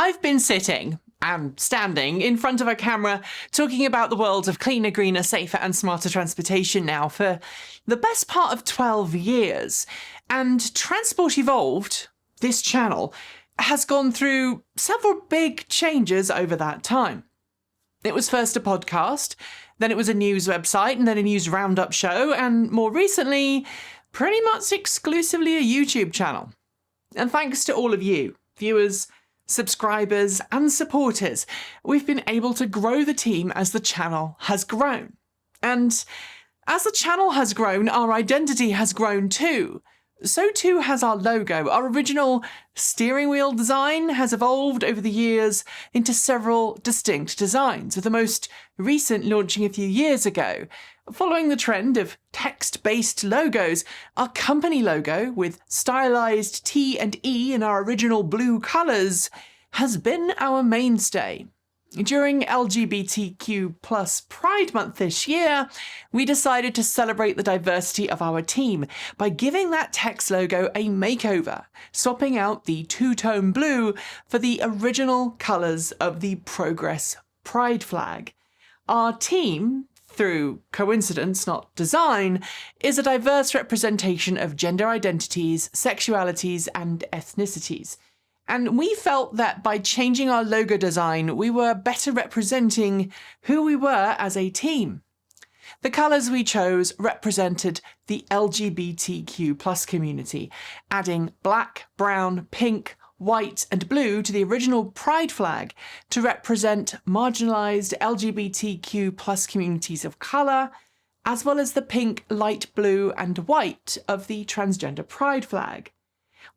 I've been sitting and standing in front of a camera talking about the world of cleaner, greener, safer and smarter transportation now for the best part of 12 years. And Transport Evolved, this channel, has gone through several big changes over that time. It was first a podcast, then it was a news website, and then a news roundup show, and more recently, pretty much exclusively a YouTube channel. And thanks to all of you, viewers, subscribers, and supporters, we've been able to grow the team as the channel has grown. And as the channel has grown, our identity has grown too. So too has our logo. Our original steering wheel design has evolved over the years into several distinct designs, with the most recent launching a few years ago. Following the trend of text-based logos, our company logo, with stylized T and E in our original blue colours, has been our mainstay. During LGBTQ+ Pride Month this year, we decided to celebrate the diversity of our team by giving that text logo a makeover, swapping out the two-tone blue for the original colours of the Progress Pride flag. Our team, through coincidence, not design, is a diverse representation of gender identities, sexualities, and ethnicities. And we felt that by changing our logo design, we were better representing who we were as a team. The colours we chose represented the LGBTQ+ community, adding black, brown, pink, white and blue to the original Pride flag to represent marginalised LGBTQ+ communities of colour, as well as the pink, light blue and white of the transgender Pride flag.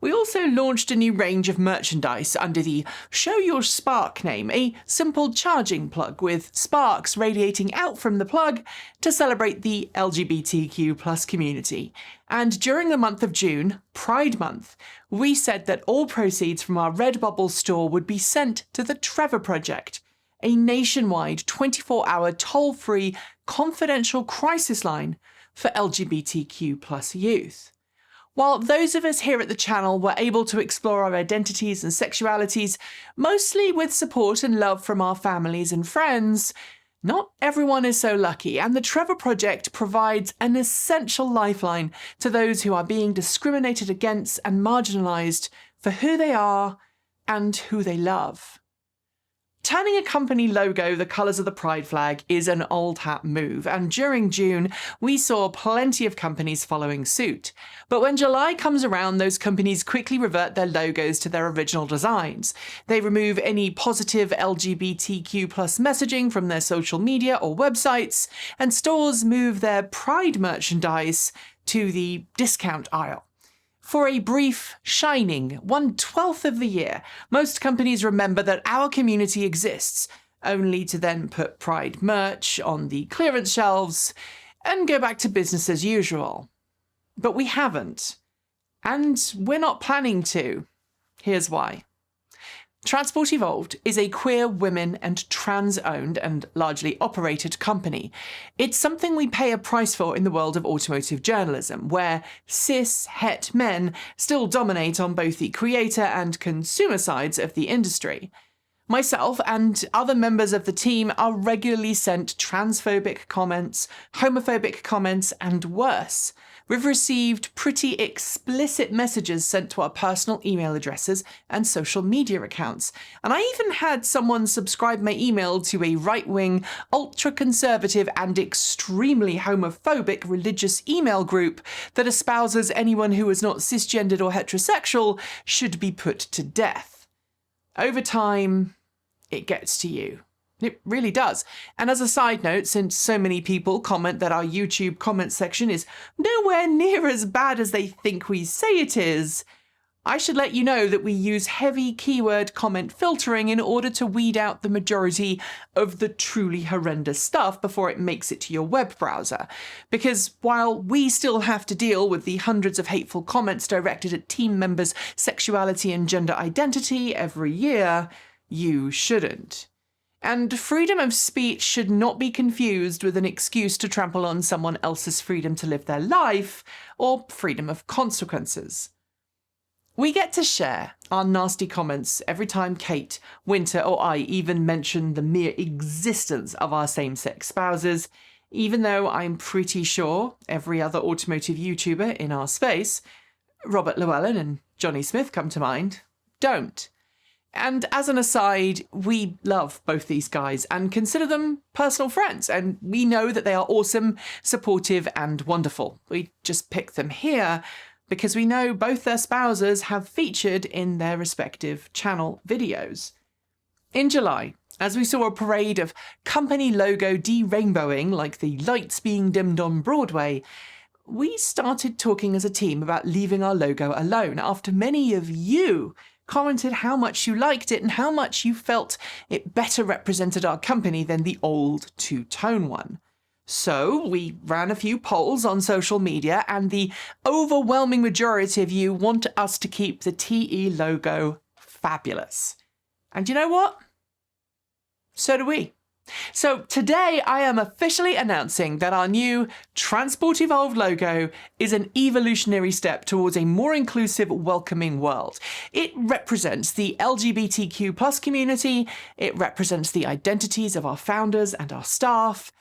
We also launched a new range of merchandise under the Show Your Spark name, a simple charging plug with sparks radiating out from the plug to celebrate the LGBTQ+ community. And during the month of June, Pride Month, we said that all proceeds from our Redbubble store would be sent to the Trevor Project, a nationwide 24-hour toll-free confidential crisis line for LGBTQ+ youth. While those of us here at the channel were able to explore our identities and sexualities, mostly with support and love from our families and friends, not everyone is so lucky, and the Trevor Project provides an essential lifeline to those who are being discriminated against and marginalised for who they are and who they love. Turning a company logo the colours of the Pride flag is an old hat move, and during June we saw plenty of companies following suit. But when July comes around, those companies quickly revert their logos to their original designs. They remove any positive LGBTQ+ messaging from their social media or websites, and stores move their Pride merchandise to the discount aisle. For a brief, shining 1/12 of the year, most companies remember that our community exists, only to then put Pride merch on the clearance shelves and go back to business as usual. But we haven't. And we're not planning to. Here's why. Transport Evolved is a queer, women and trans-owned and largely operated company. It's something we pay a price for in the world of automotive journalism, where cis, het men still dominate on both the creator and consumer sides of the industry. Myself and other members of the team are regularly sent transphobic comments, homophobic comments, and worse. We've received pretty explicit messages sent to our personal email addresses and social media accounts. And I even had someone subscribe my email to a right-wing, ultra-conservative and extremely homophobic religious email group that espouses anyone who is not cisgendered or heterosexual should be put to death. Over time, it gets to you. It really does. And as a side note, since so many people comment that our YouTube comment section is nowhere near as bad as they think we say it is, I should let you know that we use heavy keyword comment filtering in order to weed out the majority of the truly horrendous stuff before it makes it to your web browser. Because while we still have to deal with the hundreds of hateful comments directed at team members' sexuality and gender identity every year, you shouldn't. And freedom of speech should not be confused with an excuse to trample on someone else's freedom to live their life or freedom of consequences. We get to share our nasty comments every time Kate, Winter, or I even mention the mere existence of our same-sex spouses, even though I'm pretty sure every other automotive YouTuber in our space, Robert Llewellyn and Johnny Smith come to mind, don't. And as an aside, we love both these guys and consider them personal friends, and we know that they are awesome, supportive, and wonderful. We just pick them here because we know both their spouses have featured in their respective channel videos. In July, as we saw a parade of company logo de-rainbowing like the lights being dimmed on Broadway, we started talking as a team about leaving our logo alone after many of you commented how much you liked it and how much you felt it better represented our company than the old two-tone one. So we ran a few polls on social media, and the overwhelming majority of you want us to keep the TE logo fabulous. And you know what? So do we. So today I am officially announcing that our new Transport Evolved logo is an evolutionary step towards a more inclusive, welcoming world. It represents the LGBTQ+ community, it represents the identities of our founders and our staff,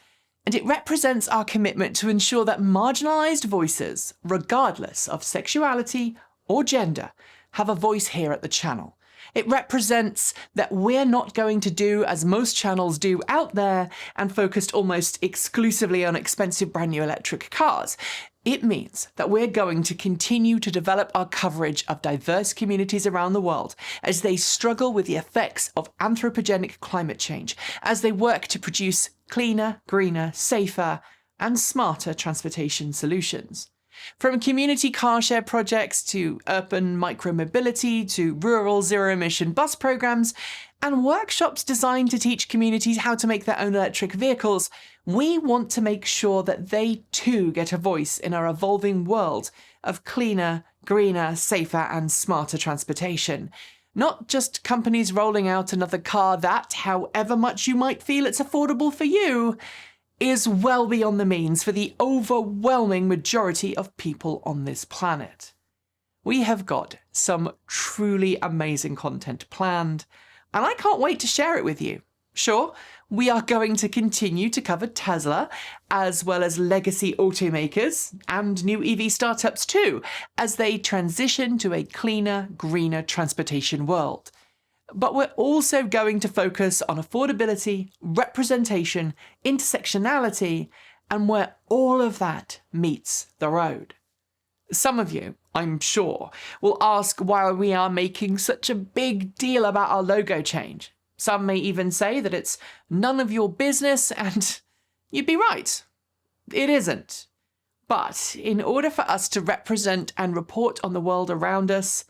and it represents our commitment to ensure that marginalised voices, regardless of sexuality or gender, have a voice here at the channel. It represents that we're not going to do as most channels do out there and focused almost exclusively on expensive brand new electric cars. It means that we're going to continue to develop our coverage of diverse communities around the world as they struggle with the effects of anthropogenic climate change, as they work to produce cleaner, greener, safer, and smarter transportation solutions. From community car share projects to urban micromobility to rural zero-emission bus programs and workshops designed to teach communities how to make their own electric vehicles, we want to make sure that they too get a voice in our evolving world of cleaner, greener, safer and smarter transportation. Not just companies rolling out another car that, however much you might feel it's affordable for you, is well beyond the means for the overwhelming majority of people on this planet. We have got some truly amazing content planned, and I can't wait to share it with you. Sure, we are going to continue to cover Tesla, as well as legacy automakers and new EV startups too, as they transition to a cleaner, greener transportation world. But we're also going to focus on affordability, representation, intersectionality, and where all of that meets the road. Some of you, I'm sure, will ask why we are making such a big deal about our logo change. Some may even say that it's none of your business, and you'd be right. It isn't. But in order for us to represent and report on the world around us,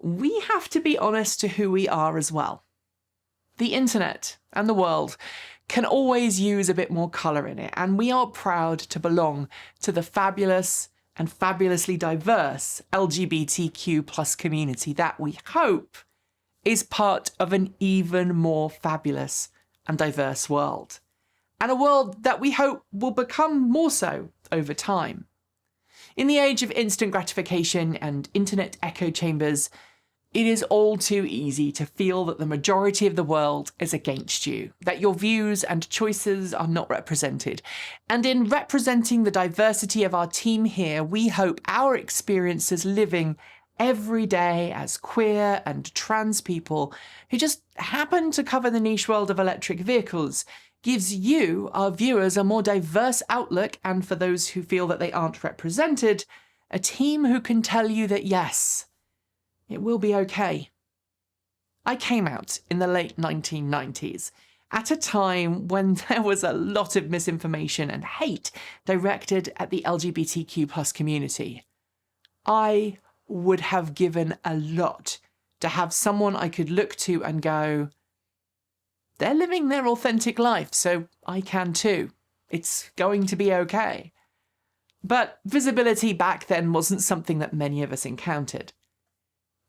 we have to be honest to who we are as well. The internet and the world can always use a bit more colour in it, and we are proud to belong to the fabulous and fabulously diverse LGBTQ+ community that we hope is part of an even more fabulous and diverse world, and a world that we hope will become more so over time. In the age of instant gratification and internet echo chambers, it is all too easy to feel that the majority of the world is against you, that your views and choices are not represented. And in representing the diversity of our team here, we hope our experiences living every day as queer and trans people who just happen to cover the niche world of electric vehicles gives you, our viewers, a more diverse outlook, and for those who feel that they aren't represented, a team who can tell you that yes, it will be okay. I came out in the late 1990s, at a time when there was a lot of misinformation and hate directed at the LGBTQ+ community. I would have given a lot to have someone I could look to and go, they're living their authentic life, so I can too. It's going to be okay. But visibility back then wasn't something that many of us encountered.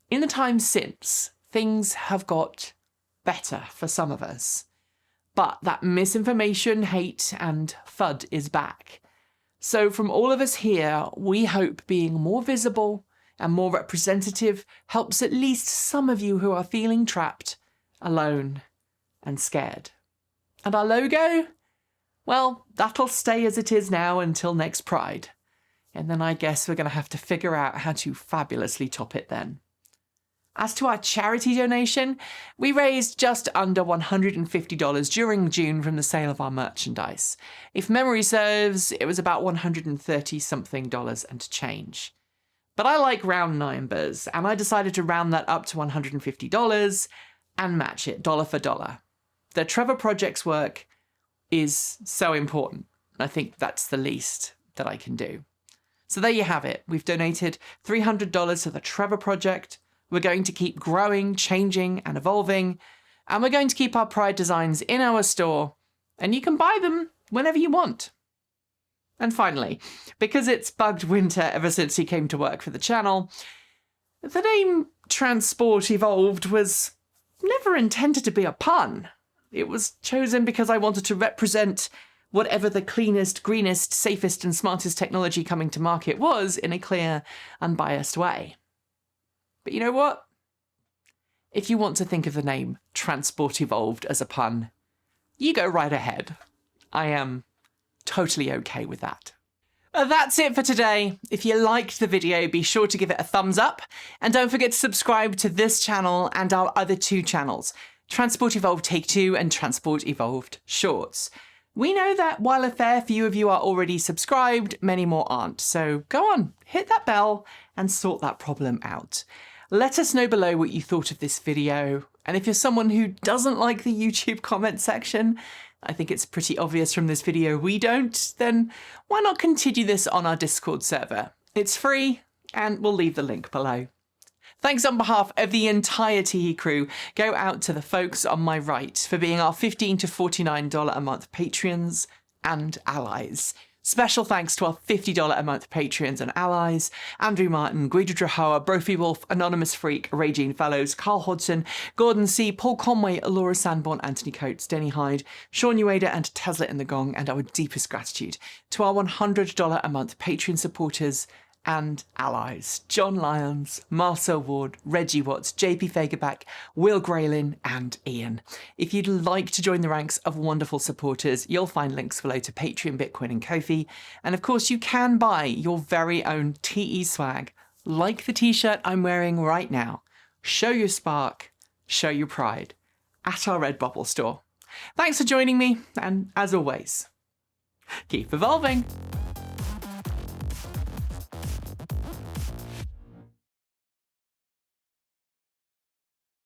In the time since, things have got better for some of us. But that misinformation, hate, and FUD is back. So from all of us here, we hope being more visible, and more representative helps at least some of you who are feeling trapped, alone, and scared. And our logo? Well, that'll stay as it is now until next Pride. And then I guess we're going to have to figure out how to fabulously top it then. As to our charity donation, we raised just under $150 during June from the sale of our merchandise. If memory serves, it was about $130-something and change. But I like round numbers, and I decided to round that up to $150 and match it dollar for dollar. The Trevor Project's work is so important. I think that's the least that I can do. So there you have it. We've donated $300 to the Trevor Project. We're going to keep growing, changing, and evolving. And we're going to keep our Pride designs in our store. And you can buy them whenever you want. And finally, because it's bugged Winter ever since he came to work for the channel, the name Transport Evolved was never intended to be a pun. It was chosen because I wanted to represent whatever the cleanest, greenest, safest, and smartest technology coming to market was in a clear, unbiased way. But you know what? If you want to think of the name Transport Evolved as a pun, you go right ahead. I am totally okay with that. That's it for today. If you liked the video, be sure to give it a thumbs up. And don't forget to subscribe to this channel and our other two channels, Transport Evolved Take 2 and Transport Evolved Shorts. We know that while a fair few of you are already subscribed, many more aren't. So go on, hit that bell and sort that problem out. Let us know below what you thought of this video. And if you're someone who doesn't like the YouTube comment section, I think it's pretty obvious from this video we don't, then why not continue this on our Discord server? It's free and we'll leave the link below. Thanks on behalf of the entire Teehee crew go out to the folks on my right for being our $15 to $49 a month Patreons and allies. Special thanks to our $50 a month Patreons and allies: Andrew Martin, Guido Drahoa, Brophy Wolf, Anonymous Freak, Raging Fellows, Carl Hodgson, Gordon C, Paul Conway, Laura Sanborn, Anthony Coates, Denny Hyde, Sean Ueda and Tashlin in the Gong, and our deepest gratitude to our $100 a month Patreon supporters and allies: John Lyons, Marcel Ward, Reggie Watts, JP Fagerback, Will Graylin, and Ian. If you'd like to join the ranks of wonderful supporters, you'll find links below to Patreon, Bitcoin, and Ko-fi. And of course, you can buy your very own TE swag, like the t-shirt I'm wearing right now. Show your spark, show your pride, at our Redbubble store. Thanks for joining me, and as always, keep evolving.